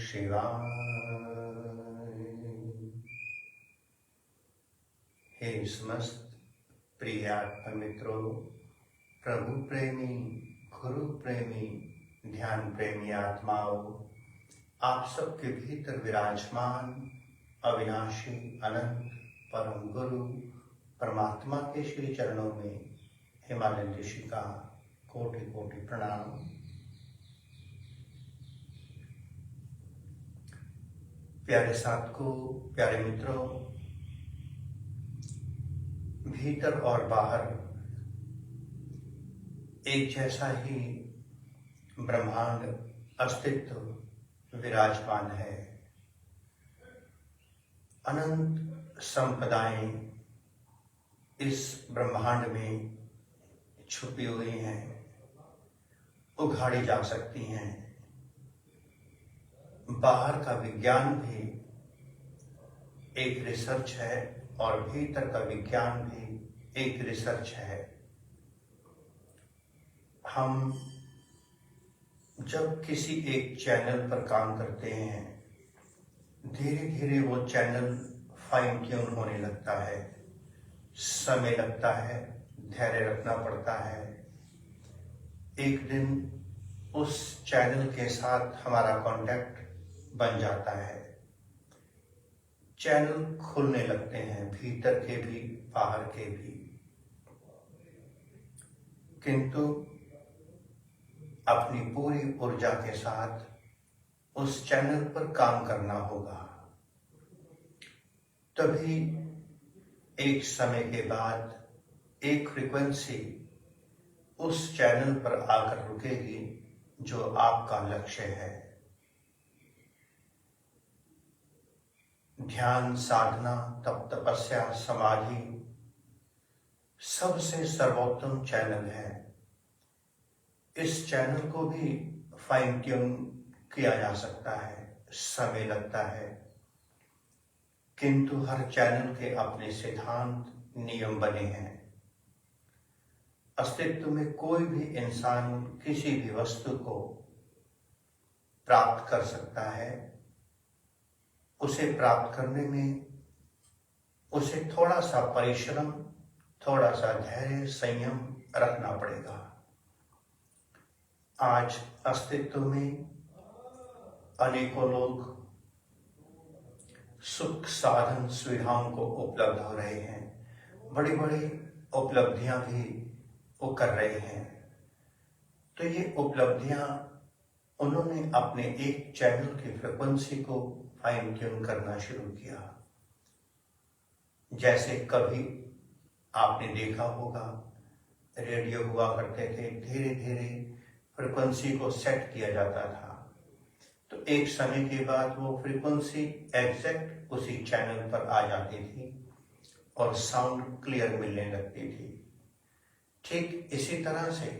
शिवाय। हे समस्त प्रिय आत्मा मित्रों, प्रभु प्रेमी, गुरु प्रेमी, ध्यान प्रेमी आत्माओं, आप सबके भीतर विराजमान अविनाशी अनंत परम गुरु परमात्मा के श्री चरणों में हिमालय ऋषि का कोटि कोटि प्रणाम। प्यारे साधकों, प्यारे मित्रों, भीतर और बाहर एक जैसा ही ब्रह्मांड अस्तित्व विराजमान है। अनंत संपदाएं इस ब्रह्मांड में छुपी हुई हैं, उघाड़ी जा सकती हैं। बाहर का विज्ञान भी एक रिसर्च है और भीतर का विज्ञान भी एक रिसर्च है। हम जब किसी एक चैनल पर काम करते हैं, धीरे धीरे वो चैनल फाइन ट्यून होने लगता है। समय लगता है, धैर्य रखना पड़ता है। एक दिन उस चैनल के साथ हमारा कांटेक्ट बन जाता है। चैनल खुलने लगते हैं, भीतर के भी बाहर के भी। किंतु अपनी पूरी ऊर्जा के साथ उस चैनल पर काम करना होगा। तभी एक समय के बाद एक फ्रीक्वेंसी उस चैनल पर आकर रुकेगी जो आपका लक्ष्य है। ध्यान, साधना, तप, तपस्या, समाधि सबसे सर्वोत्तम चैनल है। इस चैनल को भी फाइन ट्यून किया जा सकता है, समय लगता है। किंतु हर चैनल के अपने सिद्धांत, नियम बने हैं। अस्तित्व में कोई भी इंसान किसी भी वस्तु को प्राप्त कर सकता है। उसे प्राप्त करने में उसे थोड़ा सा परिश्रम, थोड़ा सा धैर्य, संयम रखना पड़ेगा। आज अस्तित्व में अनेकों लोग सुख साधन सुविधाओं को उपलब्ध हो रहे हैं, बड़ी बड़ी उपलब्धियां भी वो कर रहे हैं। तो ये उपलब्धियां उन्होंने अपने एक चैनल की फ्रिक्वेंसी को फाइन ट्यून करना शुरू किया। जैसे कभी आपने देखा होगा, रेडियो हुआ करते थे, धीरे धीरे फ्रिक्वेंसी को सेट किया जाता था। तो एक समय के बाद वो फ्रिक्वेंसी एग्जैक्ट उसी चैनल पर आ जाती थी और साउंड क्लियर मिलने लगती थी। ठीक इसी तरह से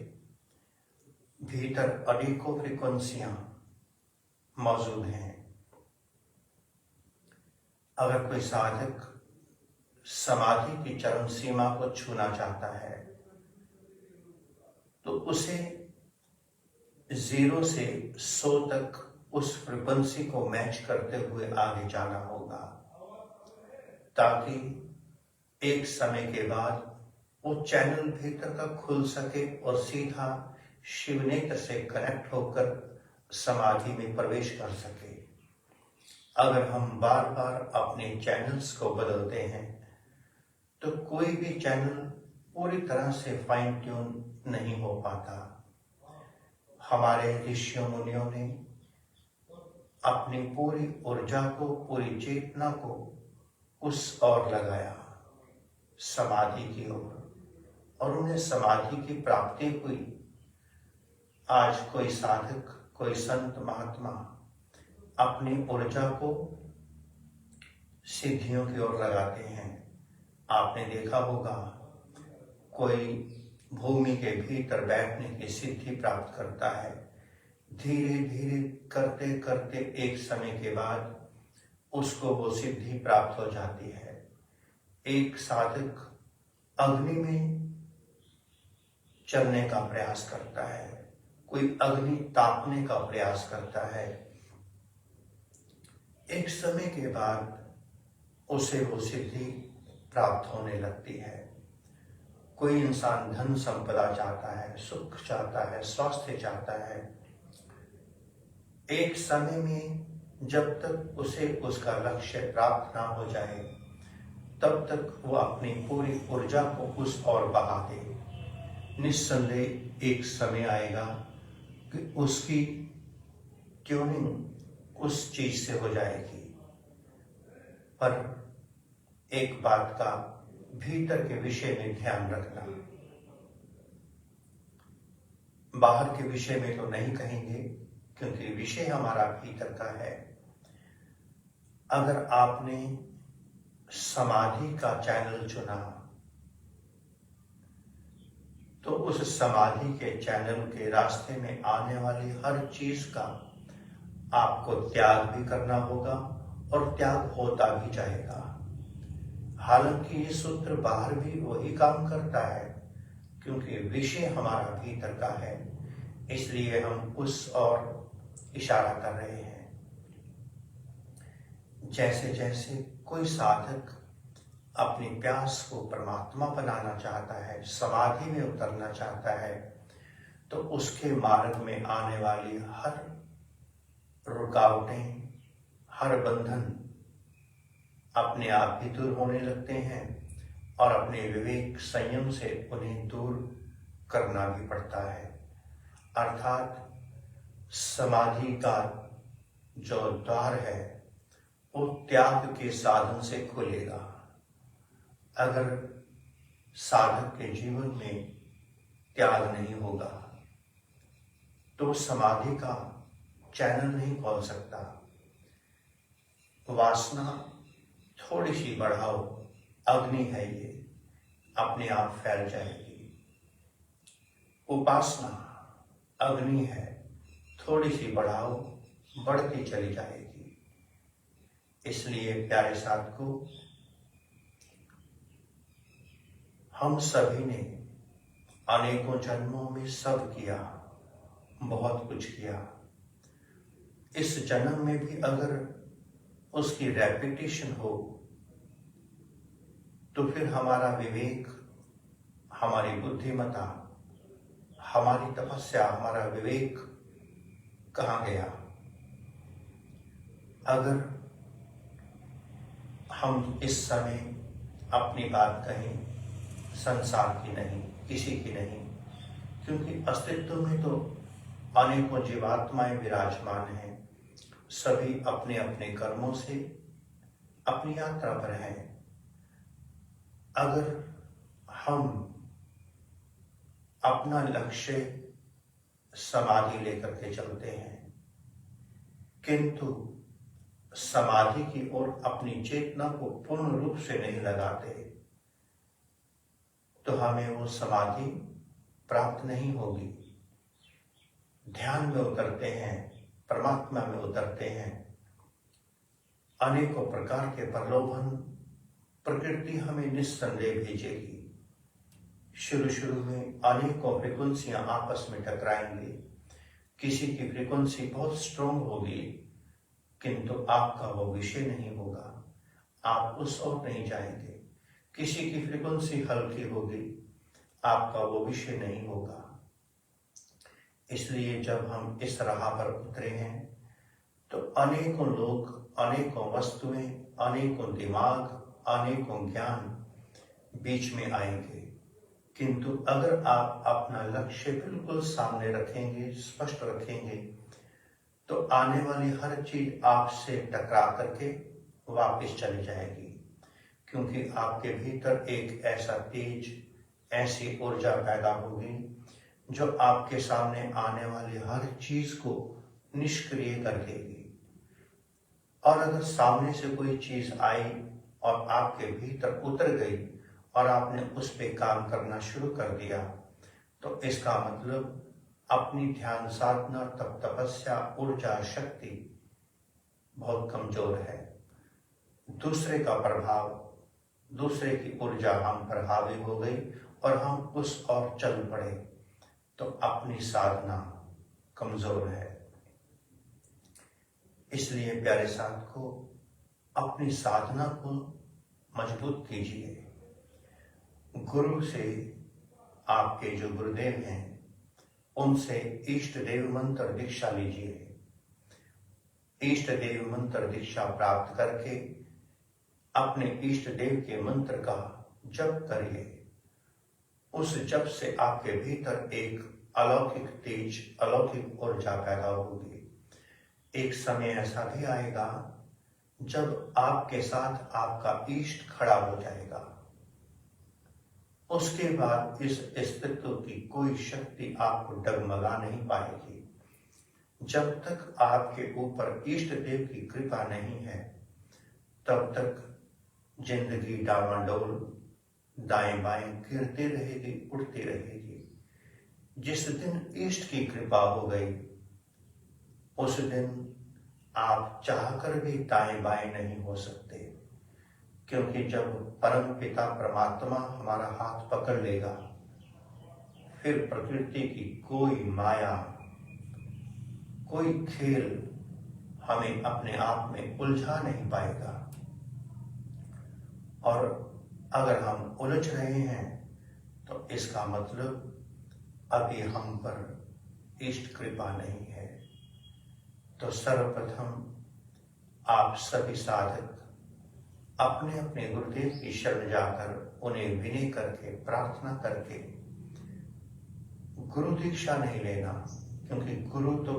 भीतर अनेकों फ्रिक्वेंसियां मौजूद हैं। अगर कोई साधक समाधि की चरम सीमा को छूना चाहता है तो उसे 0 से 100 तक उस फ्रिक्वेंसी को मैच करते हुए आगे जाना होगा, ताकि एक समय के बाद वो चैनल भीतर का खुल सके और सीधा शिव नेत्र से कनेक्ट होकर समाधि में प्रवेश कर सके। अगर हम बार बार अपने चैनल्स को बदलते हैं तो कोई भी चैनल पूरी तरह से फाइन ट्यून नहीं हो पाता। हमारे ऋषियों मुनियों ने अपनी पूरी ऊर्जा को, पूरी चेतना को उस ओर लगाया, समाधि की ओर, और उन्हें समाधि की प्राप्ति हुई। आज कोई साधक, कोई संत महात्मा अपनी ऊर्जा को सिद्धियों की ओर लगाते हैं। आपने देखा होगा, कोई भूमि के भीतर बैठने की सिद्धि प्राप्त करता है। धीरे धीरे करते करते एक समय के बाद उसको वो सिद्धि प्राप्त हो जाती है। एक साधक अग्नि में चलने का प्रयास करता है, कोई अग्नि तापने का प्रयास करता है। एक समय के बाद उसे वो सिद्धि प्राप्त होने लगती है। कोई इंसान धन संपदा चाहता है, सुख चाहता है, स्वास्थ्य चाहता है। एक समय में जब तक उसे उसका लक्ष्य प्राप्त ना हो जाए, तब तक वो अपनी पूरी ऊर्जा को उस ओर बहा दे। निस्संदेह एक समय आएगा कि उसकी ट्यूनिंग उस चीज से हो जाएगी। पर एक बात का भीतर के विषय में ध्यान रखना, बाहर के विषय में तो नहीं कहेंगे क्योंकि विषय हमारा भीतर का है। अगर आपने समाधि का चैनल चुना तो उस समाधि के चैनल के रास्ते में आने वाली हर चीज का आपको त्याग भी करना होगा और त्याग होता भी जाएगा। हालांकि ये सूत्र बाहर भी वही काम करता है क्योंकि विषय हमारा भीतर का है, इसलिए हम उस ओर इशारा कर रहे हैं। जैसे जैसे कोई साधक अपनी प्यास को परमात्मा बनाना चाहता है, समाधि में उतरना चाहता है, तो उसके मार्ग में आने वाली हर रुकावटें, हर बंधन अपने आप ही दूर होने लगते हैं और अपने विवेक संयम से उन्हें दूर करना भी पड़ता है। अर्थात समाधि का जो द्वार है वो त्याग के साधन से खुलेगा। अगर साधक के जीवन में त्याग नहीं होगा तो समाधि का चैनल नहीं खोल सकता। वासना थोड़ी सी बढ़ाओ, अग्नि है ये, अपने आप फैल जाएगी। उपासना अग्नि है, थोड़ी सी बढ़ाओ, बढ़ती चली जाएगी। इसलिए प्यारे साधकों, हम सभी ने अनेकों जन्मों में सब किया, बहुत कुछ किया। इस जन्म में भी अगर उसकी रेपिटेशन हो तो फिर हमारा विवेक, हमारी बुद्धिमत्ता, हमारी तपस्या, हमारा विवेक कहाँ गया? अगर हम इस समय अपनी बात कहें, संसार की नहीं, किसी की नहीं, क्योंकि अस्तित्व में तो अनेकों जीवात्माएं विराजमान हैं, सभी अपने अपने कर्मों से अपनी यात्रा पर हैं। अगर हम अपना लक्ष्य समाधि लेकर के चलते हैं किंतु समाधि की ओर अपनी चेतना को पूर्ण रूप से नहीं लगाते तो हमें वो समाधि प्राप्त नहीं होगी। ध्यान में उतरते हैं, परमात्मा में उतरते हैं, अनेकों प्रकार के प्रलोभन प्रकृति हमें निस्संदेह भेजेगी। शुरू शुरू में अनेकों फ्रीक्वेंसियां आपस में टकराएंगी। किसी की फ्रीक्वेंसी बहुत स्ट्रॉन्ग होगी किंतु आपका वो विषय नहीं होगा, आप उस ओर नहीं जाएंगे। किसी की फ्रीक्वेंसी हल्की होगी, आपका वो विषय नहीं होगा। इसलिए जब हम इस राह पर उतरे हैं तो अनेकों लोग, अनेकों वस्तुएं, अनेकों दिमाग, अनेकों ज्ञान बीच में आएंगे, किंतु अगर आप अपना लक्ष्य बिल्कुल सामने रखेंगे, स्पष्ट रखेंगे, तो आने वाली हर चीज आपसे टकरा करके वापस चली जाएगी, क्योंकि आपके भीतर एक ऐसा तेज, ऐसी ऊर्जा पैदा होगी जो आपके सामने आने वाली हर चीज को निष्क्रिय कर देगी। और अगर सामने से कोई चीज आई और आपके भीतर उतर गई और आपने उस पे काम करना शुरू कर दिया, तो इसका मतलब अपनी ध्यान साधना, तप तपस्या, ऊर्जा, शक्ति बहुत कमजोर है। दूसरे का प्रभाव, दूसरे की ऊर्जा हम पर हावी हो गई और हम उस ओर चल पड़े, तो अपनी साधना कमजोर है। इसलिए प्यारे साथ को अपनी साधना को मजबूत कीजिए। गुरु से, आपके जो गुरुदेव हैं उनसे इष्ट देव मंत्र दीक्षा लीजिए। इष्ट देव मंत्र दीक्षा प्राप्त करके अपने इष्ट देव के मंत्र का जप करिए। उस जप से आपके भीतर एक अलौकिक तेज, अलौकिक ऊर्जा पैदा होगी। एक समय ऐसा भी आएगा जब आपके साथ आपका इष्ट खड़ा हो जाएगा। उसके बाद इस अस्तित्व की कोई शक्ति आपको डगमगा नहीं पाएगी। जब तक आपके ऊपर इष्ट देव की कृपा नहीं है, तब तक जिंदगी डामाडोल, दाएं बाएं गिरती रहेगी, उड़ती रहेगी। जिस दिन इष्ट की कृपा हो गई, उस दिन आप चाहकर भी दाएं बाएं नहीं हो सकते, क्योंकि जब परम पिता परमात्मा हमारा हाथ पकड़ लेगा, फिर प्रकृति की कोई माया, कोई खेल हमें अपने आप में उलझा नहीं पाएगा। और अगर हम उलझ रहे हैं तो इसका मतलब अभी हम पर इष्ट कृपा नहीं है। तो सर्वप्रथम आप सभी साधक अपने अपने गुरुदेव की शरण जाकर उन्हें विनय करके, प्रार्थना करके गुरु दीक्षा नहीं लेना, क्योंकि गुरु तो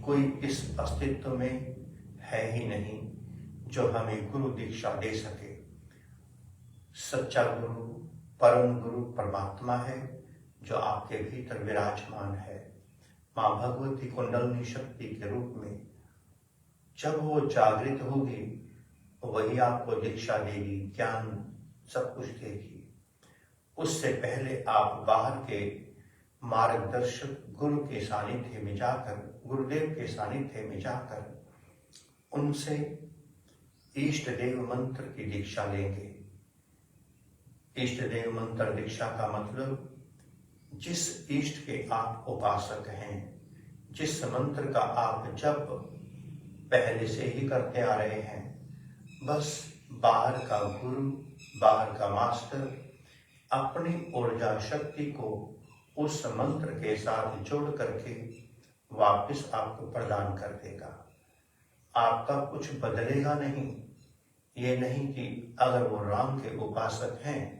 कोई इस अस्तित्व में है ही नहीं जो हमें गुरु दीक्षा दे सके। सच्चा गुरु, परम गुरु परमात्मा है जो आपके भीतर विराजमान है। मां भगवती कुंडलिनी शक्ति के रूप में जब वो जागृत होगी, वही आपको दीक्षा देगी, ज्ञान सब कुछ देगी। उससे पहले आप बाहर के मार्गदर्शक गुरु के सानिध्य में जाकर, गुरुदेव के सानिध्य में जाकर उनसे इष्ट देव मंत्र की दीक्षा लेंगे। इष्ट देव मंत्र दीक्षा का मतलब जिस इष्ट के आप उपासक हैं, जिस मंत्र का आप जप पहले से ही करते आ रहे हैं, बस बाहर का गुरु, बाहर का मास्टर अपनी ऊर्जा शक्ति को उस मंत्र के साथ जोड़ करके वापस आपको प्रदान कर देगा। आपका कुछ बदलेगा नहीं। ये नहीं कि अगर वो राम के उपासक हैं,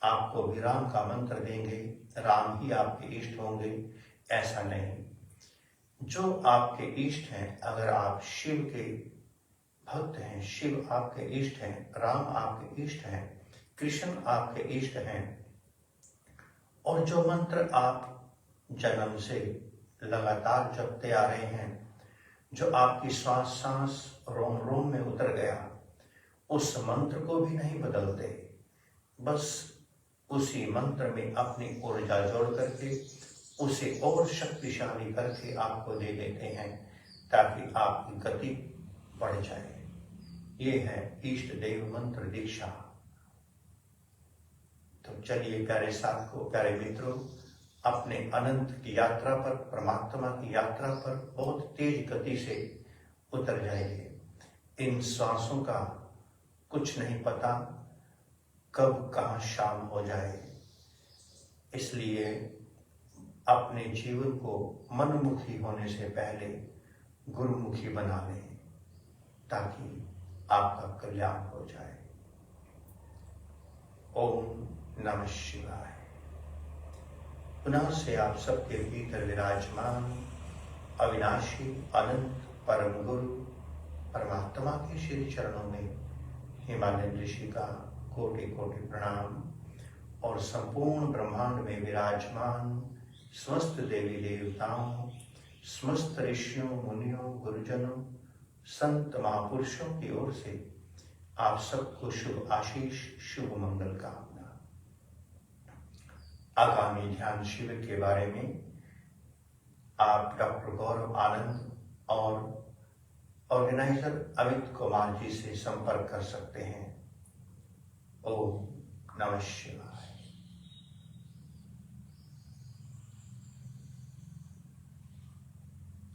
आपको भी राम का मंत्र देंगे, राम ही आपके इष्ट होंगे, ऐसा नहीं। जो आपके इष्ट हैं, अगर आप शिव के भक्त हैं, शिव आपके इष्ट हैं, राम आपके इष्ट हैं, कृष्ण आपके इष्ट हैं, और जो मंत्र आप जन्म से लगातार जपते आ रहे हैं, जो आपकी श्वास सांस रोम रोम में उतर गया, उस मंत्र को भी नहीं बदलते, बस उसी मंत्र में अपनी ऊर्जा जोड़ करके उसे और शक्तिशाली करके आपको दे देते हैं, ताकि आपकी गति बढ़ जाए। ये है इष्ट देव मंत्र दीक्षा। तो चलिए प्यारे साथियों, प्यारे मित्रों, अपने अनंत की यात्रा पर, परमात्मा की यात्रा पर बहुत तेज गति से उतर जाइए। इन सांसों का कुछ नहीं पता कब कहाँ शाम हो जाए, इसलिए अपने जीवन को मनमुखी होने से पहले गुरुमुखी बना लें, ताकि आपका कल्याण हो जाए। ओम नमः शिवाय। पुनः से आप सबके भीतर विराजमान अविनाशी अनंत परम गुरु परमात्मा के श्री चरणों में हिमालय ऋषि का कोटि कोटि प्रणाम, और संपूर्ण ब्रह्मांड में विराजमान समस्त देवी देवताओं, समस्त ऋषियों, मुनियों, गुरुजनों, संत महापुरुषों की ओर से आप सबको शुभ आशीष, शुभ मंगल कामना। आगामी ध्यान शिविर के बारे में आप डॉक्टर गौरव आनंद और ऑर्गेनाइजर अमित कुमार जी से संपर्क कर सकते हैं। ओम नमः शिवाय।